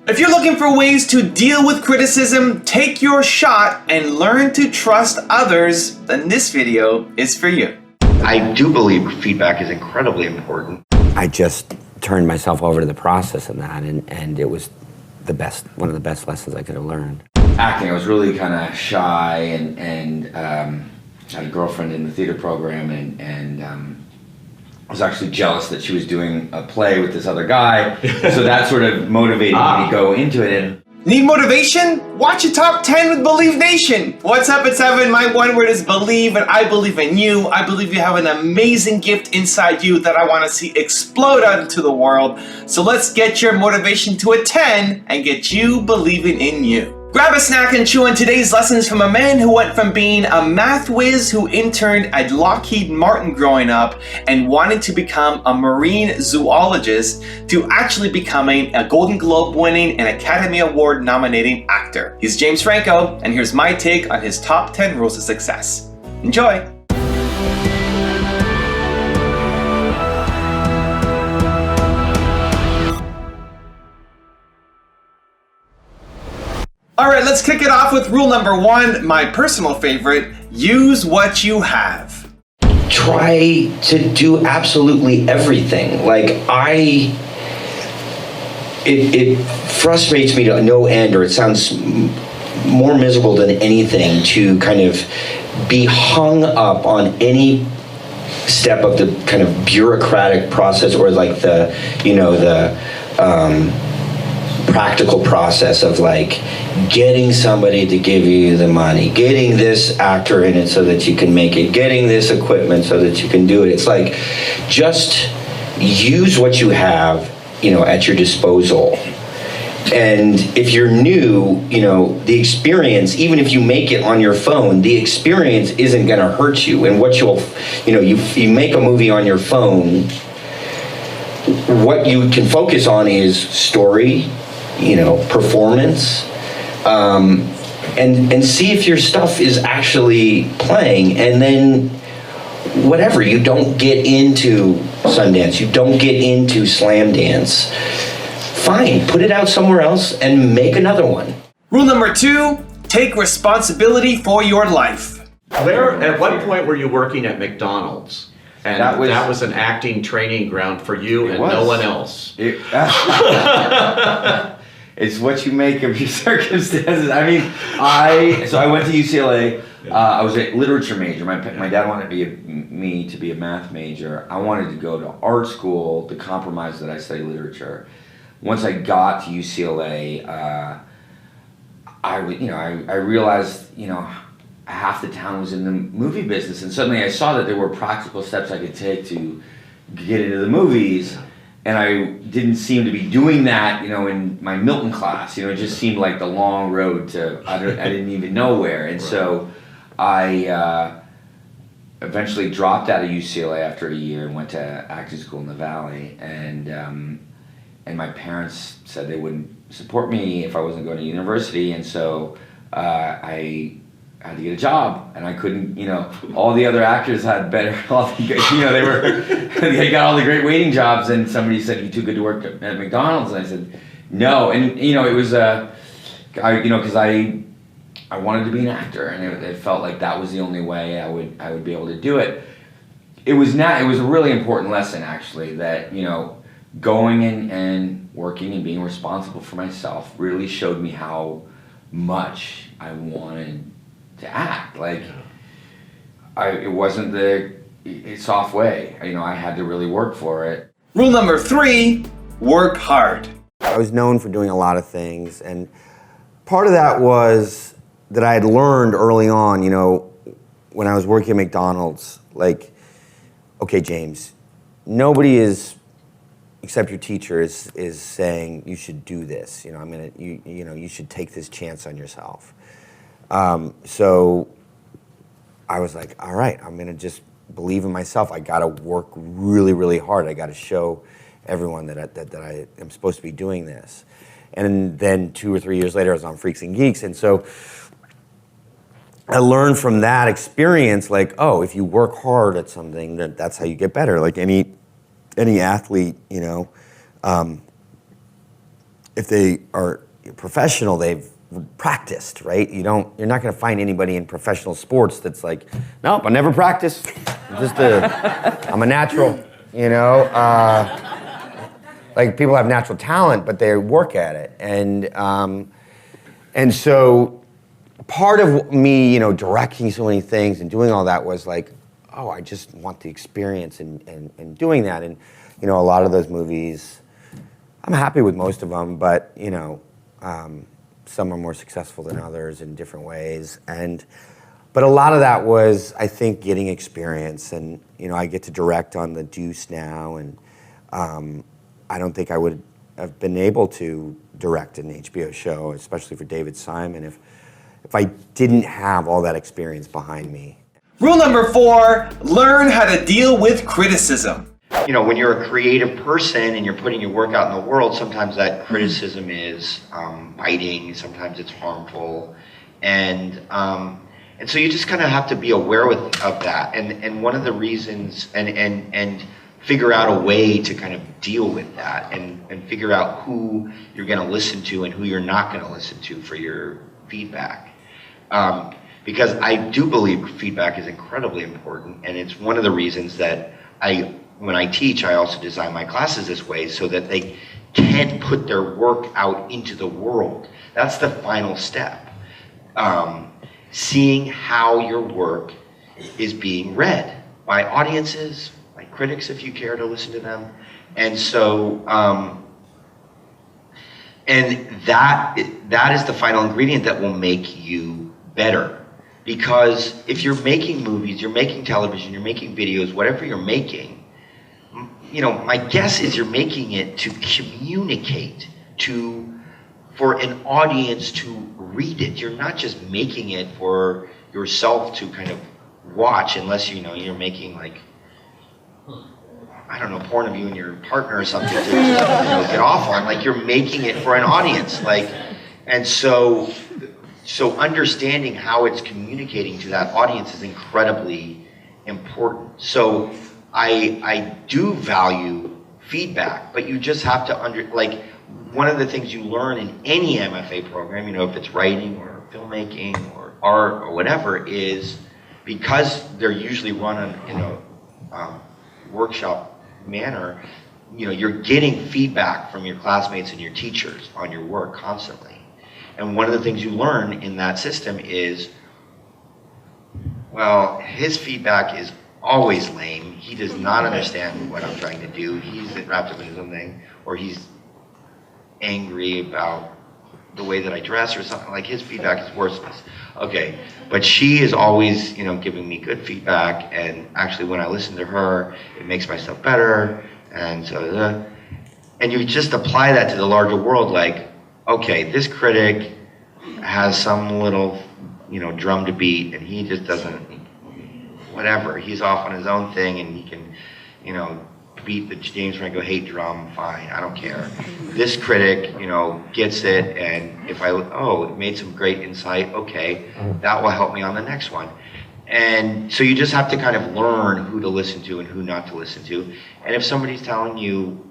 If you're looking for ways to deal with criticism, take your shot, and learn to trust others, then this video is for you. I do believe feedback is incredibly important. I just turned myself over to the process of that, and it was one of the best lessons I could have learned. Acting, I was really kind of shy and had a girlfriend in the theater program, and I was actually jealous that she was doing a play with this other guy, so that sort of motivated me to go into it. And need motivation? Watch a top 10 with Believe Nation. What's up, it's Evan. My one word is believe, and I believe in you. I believe you have an amazing gift inside you that I want to see explode out into the world. So let's get your motivation to a 10 and get you believing in you. Grab a snack and chew on today's lessons from a man who went from being a math whiz who interned at Lockheed Martin growing up and wanted to become a marine zoologist to actually becoming a Golden Globe winning and Academy Award nominating actor. He's James Franco, and here's my take on his top 10 rules of success. Enjoy! Alright, let's kick it off with rule number 1, my personal favorite: use what you have. Try to do absolutely everything. Like it frustrates me to no end, or it sounds more miserable than anything to kind of be hung up on any step of the kind of bureaucratic process, or like the practical process of like getting somebody to give you the money, getting this actor in it so that you can make it, getting this equipment so that you can do it. It's like, just use what you have, at your disposal. And if you're new, the experience, even if you make it on your phone, the experience isn't going to hurt you. And what you make a movie on your phone, what you can focus on is story, performance, and see if your stuff is actually playing. And then whatever, you don't get into Sundance, you don't get into Slam Dance, fine, put it out somewhere else and make another one. Rule number 2, take responsibility for your life. At what point were you working at McDonald's? And that was an acting training ground for you and no one else. It's what you make of your circumstances. I mean, I went to UCLA. I was a literature major. My dad wanted me to be a math major. I wanted to go to art school to compromise that I study literature. Once I got to UCLA, I realized, half the town was in the movie business, and suddenly I saw that there were practical steps I could take to get into the movies. And I didn't seem to be doing that, in my Milton class. It just seemed like the long road to, I didn't even know where. And so I eventually dropped out of UCLA after a year and went to acting school in the Valley. And my parents said they wouldn't support me if I wasn't going to university. And so I had to get a job, and I couldn't, all the other actors had better, they got all the great waiting jobs, and somebody said, "You're too good to work at McDonald's," and I said, no, and it was, because I wanted to be an actor, and it felt like that was the only way I would be able to do it. It was a really important lesson, actually, that, going and working and being responsible for myself really showed me how much I wanted to act. It wasn't the soft way. I had to really work for it. Rule number 3, work hard. I was known for doing a lot of things, and part of that was that I had learned early on, when I was working at McDonald's, okay, James, nobody except your teacher is saying you should do this. You should take this chance on yourself. So I was like, all right, I'm gonna just believe in myself. I gotta work really, really hard. I gotta show everyone that I am supposed to be doing this. And then 2 or 3 years later, I was on Freaks and Geeks. And so I learned from that experience, if you work hard at something, that's how you get better. Like any athlete, if they are professional, they've practiced, right? You're not going to find anybody in professional sports that's like, nope, I never practiced. I'm a natural, you know. Like people have natural talent, but they work at it, and so part of me, you know, directing so many things and doing all that was like, oh, I just want the experience and doing that, and you know, a lot of those movies, I'm happy with most of them, but you know, some are more successful than others in different ways, but a lot of that was, I think, getting experience, and you know, I get to direct on The Deuce now, and I don't think I would have been able to direct an HBO show, especially for David Simon, if I didn't have all that experience behind me. Rule number 4, learn how to deal with criticism. You know, when you're a creative person and you're putting your work out in the world, sometimes that criticism is biting, sometimes it's harmful, and so you just kind of have to be aware of that. And one of the reasons, and figure out a way to kind of deal with that, and figure out who you're going to listen to and who you're not going to listen to for your feedback. Because I do believe feedback is incredibly important, and it's one of the reasons that when I teach, I also design my classes this way so that they can put their work out into the world. That's the final step. Seeing how your work is being read by audiences, by critics if you care to listen to them. And so, and that is the final ingredient that will make you better. Because if you're making movies, you're making television, you're making videos, whatever you're making, you know, my guess is you're making it to communicate, for an audience to read it. You're not just making it for yourself to kind of watch, unless you know you're making like, I don't know, porn of you and your partner or something to get off on. Like, you're making it for an audience, like, and so understanding how it's communicating to that audience is incredibly important. So I do value feedback, but you just have to like, one of the things you learn in any MFA program, you know, if it's writing or filmmaking or art or whatever, is because they're usually run in a workshop manner, you know, you're getting feedback from your classmates and your teachers on your work constantly. And one of the things you learn in that system is, well, his feedback is always lame. He does not understand what I'm trying to do. He's wrapped up in his own thing, or he's angry about the way that I dress or something. Like, his feedback is worthless. Okay, but she is always, you know, giving me good feedback, and actually when I listen to her, it makes myself better, and so, and you just apply that to the larger world, like, okay, this critic has some little, you know, drum to beat, and he just doesn't, whatever, he's off on his own thing, and he can, you know, beat the James Franco hate drum, fine, I don't care. This critic, you know, gets it, and if it made some great insight, okay, that will help me on the next one. And so you just have to kind of learn who to listen to and who not to listen to. And if somebody's telling you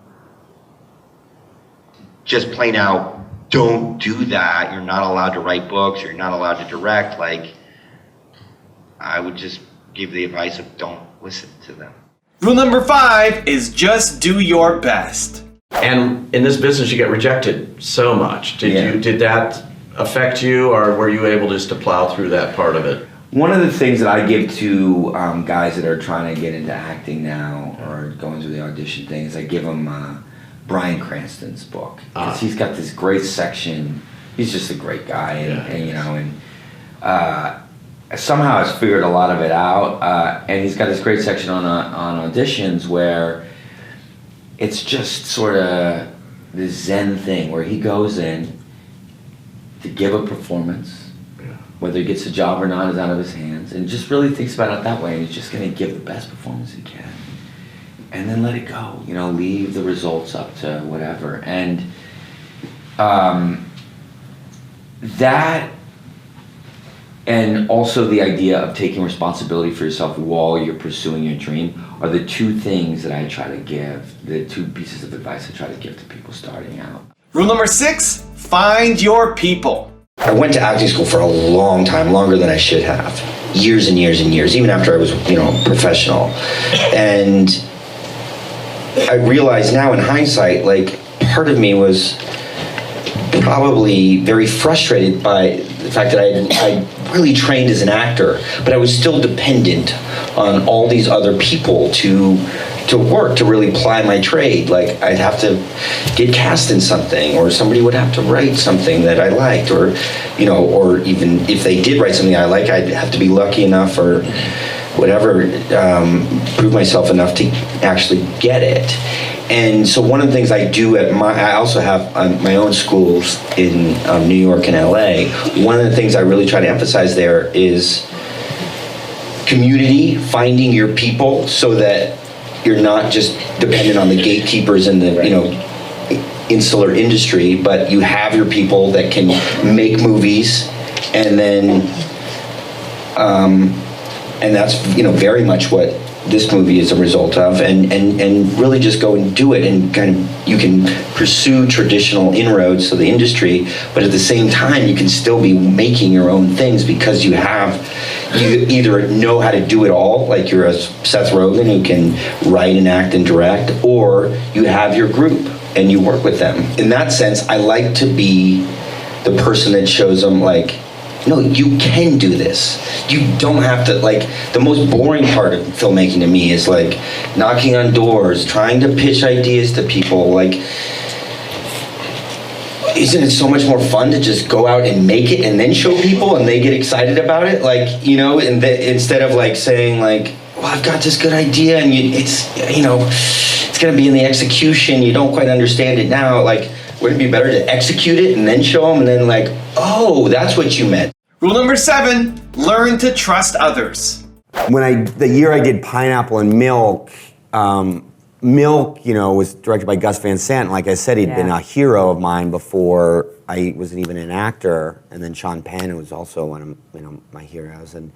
just plain out, don't do that, you're not allowed to write books, you're not allowed to direct, like, I would just give the advice of don't listen to them. Rule number 5 is just do your best. And in this business, you get rejected so much. Did that affect you, or were you able just to plow through that part of it? One of the things that I give to guys that are trying to get into acting now or going through the audition thing is I give them Bryan Cranston's book, because he's got this great section. He's just a great guy, and you know, and somehow I've figured a lot of it out, and he's got this great section on auditions where it's just sort of this Zen thing where he goes in to give a performance, whether he gets a job or not is out of his hands, and just really thinks about it that way, and he's just going to give the best performance he can, and then let it go, you know, leave the results up to whatever. And that, and also the idea of taking responsibility for yourself while you're pursuing your dream, are the two things that I try to give, the two pieces of advice I try to give to people starting out. Rule number 6, find your people. I went to acting school for a long time, longer than I should have. Years and years and years, even after I was, professional. And I realize now in hindsight, like, part of me was probably very frustrated by the fact that I really trained as an actor, but I was still dependent on all these other people to work, to really ply my trade. Like, I'd have to get cast in something, or somebody would have to write something that I liked, or even if they did write something I like, I'd have to be lucky enough or whatever, prove myself enough to actually get it. And so one of the things I do I also have my own schools in New York and LA. One of the things I really try to emphasize there is community, finding your people, so that you're not just dependent on the gatekeepers and the insular industry, but you have your people that can make movies, and then and that's very much what this movie is a result of, and really just go and do it, and kind of you can pursue traditional inroads to the industry, but at the same time you can still be making your own things, because you either know how to do it all, like you're a Seth Rogen who can write and act and direct, or you have your group and you work with them. In that sense, I like to be the person that shows them, like, no, you can do this. You don't have to, like, the most boring part of filmmaking to me is like knocking on doors, trying to pitch ideas to people. Like, isn't it so much more fun to just go out and make it and then show people and they get excited about it? Like, and instead of like saying like, well, I've got this good idea and it's gonna be in the execution, you don't quite understand it now. Like, wouldn't it be better to execute it and then show them, and then like, oh, that's what you meant? Rule number 7, learn to trust others. The year I did Pineapple and Milk, Milk, was directed by Gus Van Sant. Like I said, he'd been a hero of mine before I wasn't even an actor. And then Sean Penn, who was also one of my heroes. And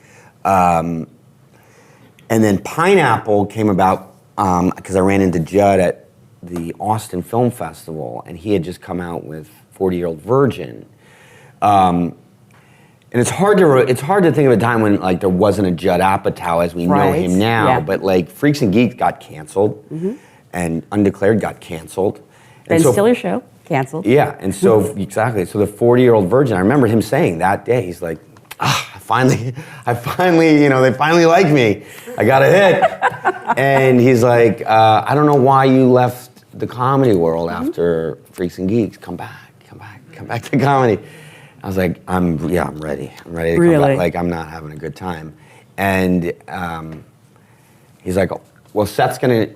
then Pineapple came about because I ran into Judd at the Austin Film Festival, and he had just come out with 40-Year-Old Virgin. And it's hard to think of a time when like there wasn't a Judd Apatow as we know him now, but like Freaks and Geeks got canceled, and Undeclared got canceled. Ben Stiller's show canceled. Yeah, and so exactly. So the 40-Year-Old Virgin, I remember him saying that day, he's like, I finally, they finally like me. I got a hit. And he's like, I don't know why you left the comedy world after Freaks and Geeks. Come back to comedy. I was like, I'm ready. I'm ready to come back. Like, I'm not having a good time. And he's like, well, Seth's gonna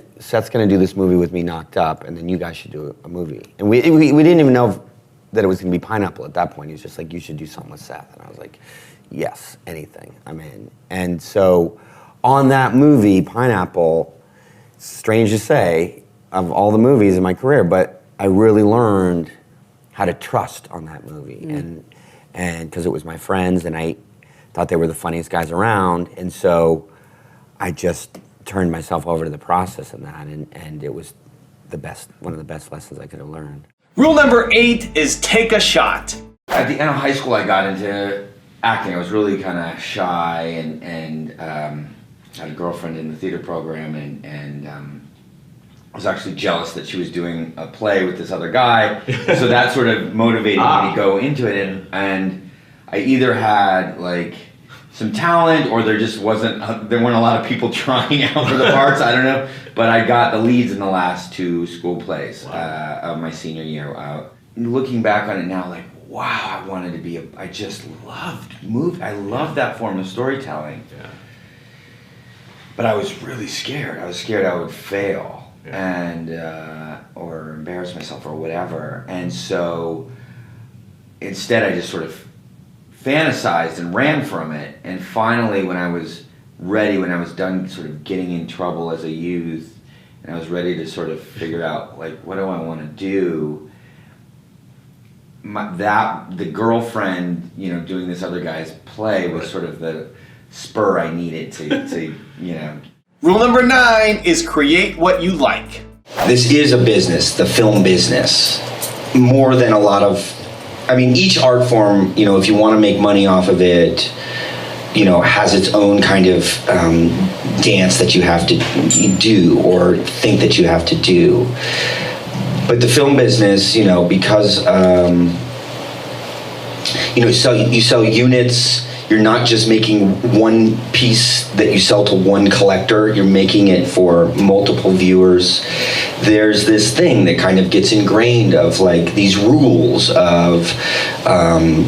do this movie with me, Knocked Up, and then you guys should do a movie. And we didn't even know that it was gonna be Pineapple at that point. He was just like, you should do something with Seth. And I was like, yes, anything, I'm in. And so on that movie, Pineapple, strange to say, of all the movies in my career, but I really learned how to trust on that movie. And because it was my friends, and I thought they were the funniest guys around, and so I just turned myself over to the process of that, and it was one of the best lessons I could have learned. Rule number 8 is take a shot. At the end of high school, I got into acting. I was really kind of shy, and had a girlfriend in the theater program, and I was actually jealous that she was doing a play with this other guy. So that sort of motivated me to go into it, and I either had like some talent, or there just there weren't a lot of people trying out for the parts, I don't know. But I got the leads in the last 2 school plays of my senior year. Looking back on it now, like, wow, I just loved I loved that form of storytelling. Yeah. But I was really scared. I was scared I would fail. And or embarrass myself or whatever, and so instead I just sort of fantasized and ran from it. And finally, when I was ready, when I was done sort of getting in trouble as a youth, and I was ready to sort of figure out like, what do I want to do, the girlfriend, doing this other guy's play was sort of the spur I needed to Rule number 9 is create what you like. This is a business, the film business. more than a lot of, I mean, each art form, you know, if you want to make money off of it, you know, has its own kind of dance that you have to do or think that you have to do. But the film business, you know, because, you know, you sell units, you're not just making one piece that you sell to one collector, you're making it for multiple viewers. There's this thing that kind of gets ingrained of like these rules of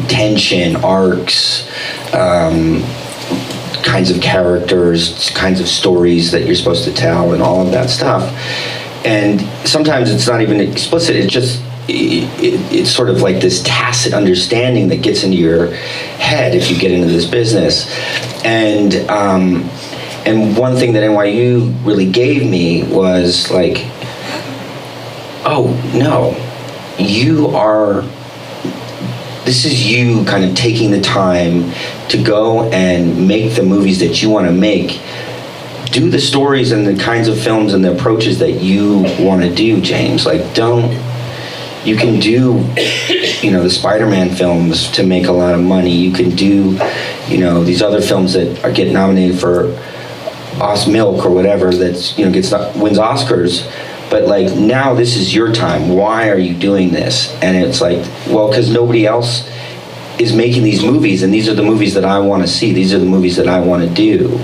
tension, arcs, kinds of characters, kinds of stories that you're supposed to tell and all of that stuff. And sometimes it's not even explicit, it's sort of like this tacit understanding that gets into your head if you get into this business. And one thing that NYU really gave me was like, oh no, this is you kind of taking the time to go and make the movies that you want to make. Do the stories and the kinds of films and the approaches that you want to do, James. Like, you can do, you know, the Spider-Man films to make a lot of money. You can do, you know, these other films that are getting nominated for Milk or whatever that's, you know, wins Oscars. But like, now this is your time. Why are you doing this? And it's like, well, because nobody else is making these movies, and these are the movies that I want to see. These are the movies that I want to do.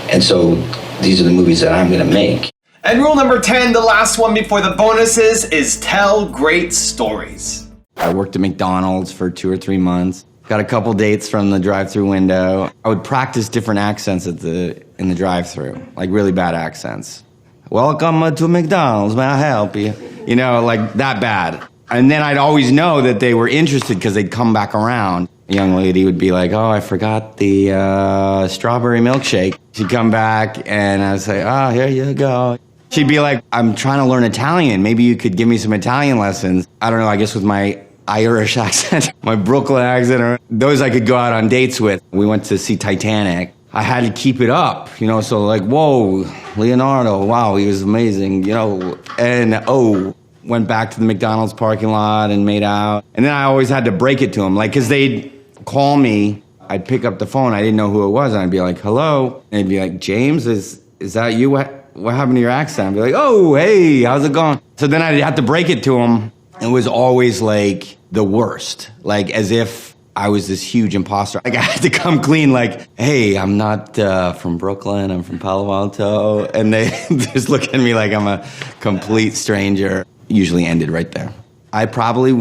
And so these are the movies that I'm going to make. And rule number 10, the last one before the bonuses, is tell great stories. I worked at McDonald's for 2 or 3 months. Got a couple dates from the drive-through window. I would practice different accents in the drive-through, like really bad accents. Welcome to McDonald's, may I help you? You know, like that bad. And then I'd always know that they were interested because they'd come back around. A young lady would be like, oh, I forgot the strawberry milkshake. She'd come back and I'd say, oh, here you go. She'd be like, I'm trying to learn Italian. Maybe you could give me some Italian lessons. I don't know, I guess with my Irish accent, my Brooklyn accent, or those I could go out on dates with. We went to see Titanic. I had to keep it up, you know, so like, whoa, Leonardo, wow, he was amazing, you know, and went back to the McDonald's parking lot and made out. And then I always had to break it to him, like, because they'd call me, I'd pick up the phone, I didn't know who it was, and I'd be like, hello, and they'd be like, James, is that you? What happened to your accent? I'd be like, oh, hey, how's it going? So then I'd have to break it to him. It was always like the worst, like as if I was this huge imposter. Like I had to come clean, like, hey, I'm not from Brooklyn, I'm from Palo Alto. And they just look at me like I'm a complete stranger. Usually ended right there. I probably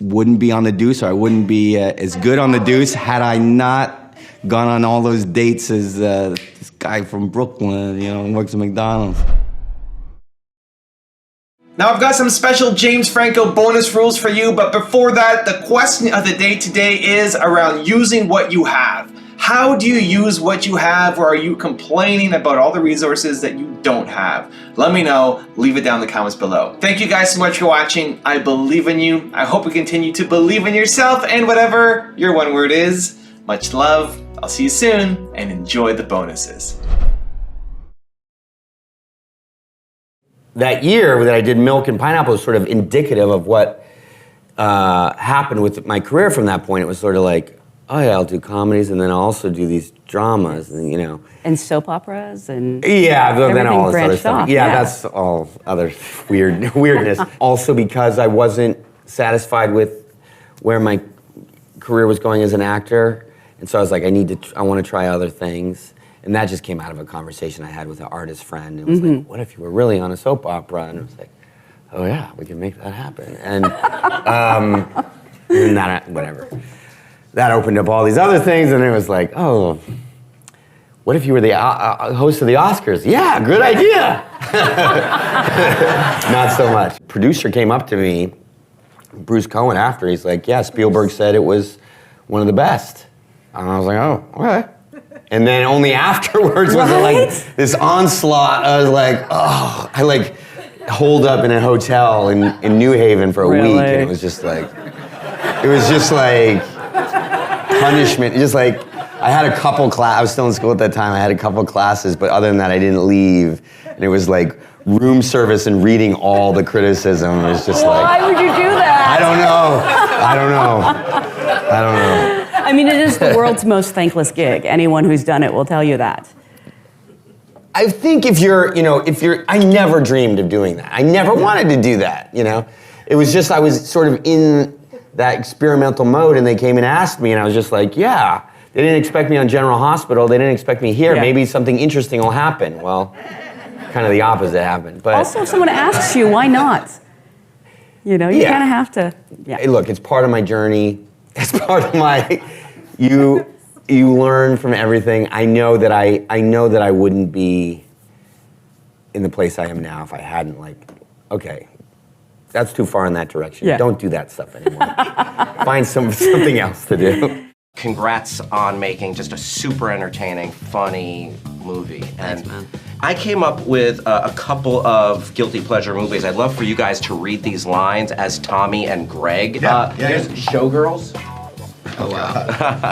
wouldn't be on the Deuce, or I wouldn't be as good on the Deuce had I not gone on all those dates as this guy from Brooklyn, you know, works at McDonald's. Now I've got some special James Franco bonus rules for you, but before that, the question of the day today is around using what you have. How do you use what you have, or are you complaining about all the resources that you don't have? Let me know, leave it down in the comments below. Thank you guys so much for watching. I believe in you. I hope you continue to believe in yourself and whatever your one word is. Much love, I'll see you soon, and enjoy the bonuses. That year that I did Milk and Pineapple was sort of indicative of what happened with my career from that point. It was sort of like, oh yeah, I'll do comedies and then I'll also do these dramas, and you know. And soap operas and yeah, then all this other stuff. Off, yeah, that's all other weirdness. Also because I wasn't satisfied with where my career was going as an actor, and so I was like, I want to try other things. And that just came out of a conversation I had with an artist friend. It was like, what if you were really on a soap opera? And it was like, oh yeah, we can make that happen. And, and that, whatever. That opened up all these other things, and it was like, oh, what if you were the host of the Oscars? Yeah, good idea. Not so much. Producer came up to me, Bruce Cohen, after. He's like, yeah, Spielberg said it was one of the best. And I was like, oh, okay. And then only afterwards was it like this onslaught. I was like, oh, I like holed up in a hotel in New Haven for a week, and it was just like punishment. Just like, I had a couple I was still in school at that time. I had a couple classes, but other than that, I didn't leave. And it was like room service and reading all the criticism. It was just like, why would you do that? I don't know. I mean, it is the world's most thankless gig. Anyone who's done it will tell you that. I think if you're, I never dreamed of doing that. I never wanted to do that, It was just, I was sort of in that experimental mode, and they came and asked me, and I was just like, yeah. They didn't expect me on General Hospital. They didn't expect me here. Yeah. Maybe something interesting will happen. Well, kind of the opposite happened. But Also, if someone asks you, why not? You kind of have to. Yeah. Hey, look, it's part of my journey. It's part of my. You learn from everything. I know that I wouldn't be in the place I am now if I hadn't okay, that's too far in that direction. Yeah. Don't do that stuff anymore. Find something else to do. Congrats on making just a super entertaining, funny movie. Thanks, man. I came up with a couple of guilty pleasure movies. I'd love for you guys to read these lines as Tommy and Greg. Here's Showgirls. Oh, wow.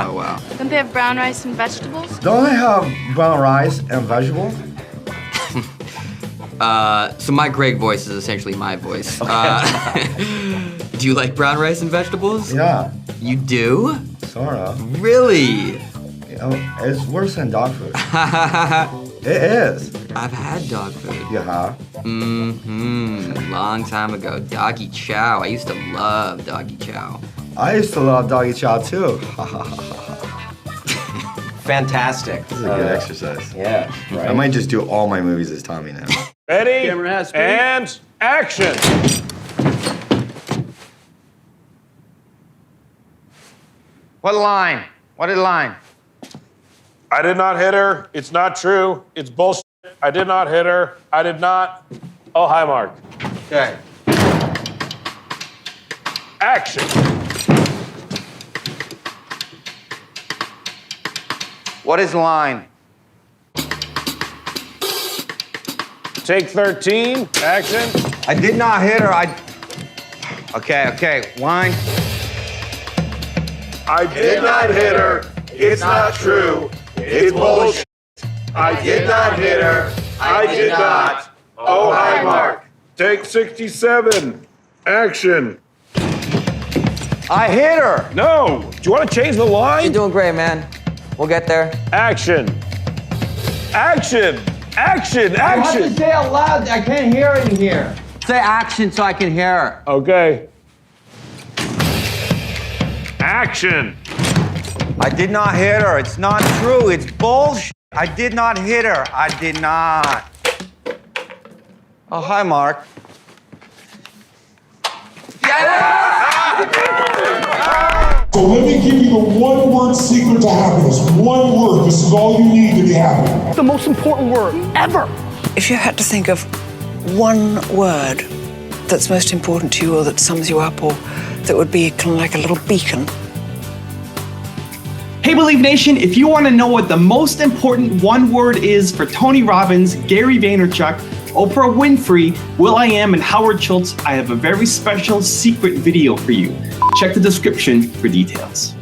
Oh, wow. Don't they have brown rice and vegetables? Don't I have brown rice and vegetables? So my Greg voice is essentially my voice. Do you like brown rice and vegetables? Yeah, You do? sort of. Really? It's worse than dog food. It is. I've had dog food. You have? Mm-hmm. Long time ago. Doggy chow. I used to love doggy chow. I used to love doggy chow too. Fantastic. This is a good exercise. Yeah, right. I might just do all my movies as Tommy now. Ready, and action! What line? What line? I did not hit her. It's not true. It's bullshit. I did not hit her. I did not. Oh, hi, Mark. Okay. Action. What is line? Take 13. Action. I did not hit her. Okay. Line. I did not hit her. It's not true. It's bullshit. I did not hit her. I did not. Oh, hi, Mark. Take 67. Action. I hit her. No. Do you want to change the line? You're doing great, man. We'll get there. Action. Action. Action. Action. say it loud. I can't hear it in here. Say action so I can hear her. Okay. Action. I did not hit her. It's not true. It's bullshit. I did not hit her. I did not. Oh, hi, Mark. So let me give you the one-word secret to happiness. One word. This is all you need to be happy. The most important word ever. If you had to think of one word that's most important to you or that sums you up or that would be kind of like a little beacon. Hey Believe Nation, if you want to know what the most important one word is for Tony Robbins, Gary Vaynerchuk, Oprah Winfrey, will.i.am, and Howard Schultz, I have a very special secret video for you. Check the description for details.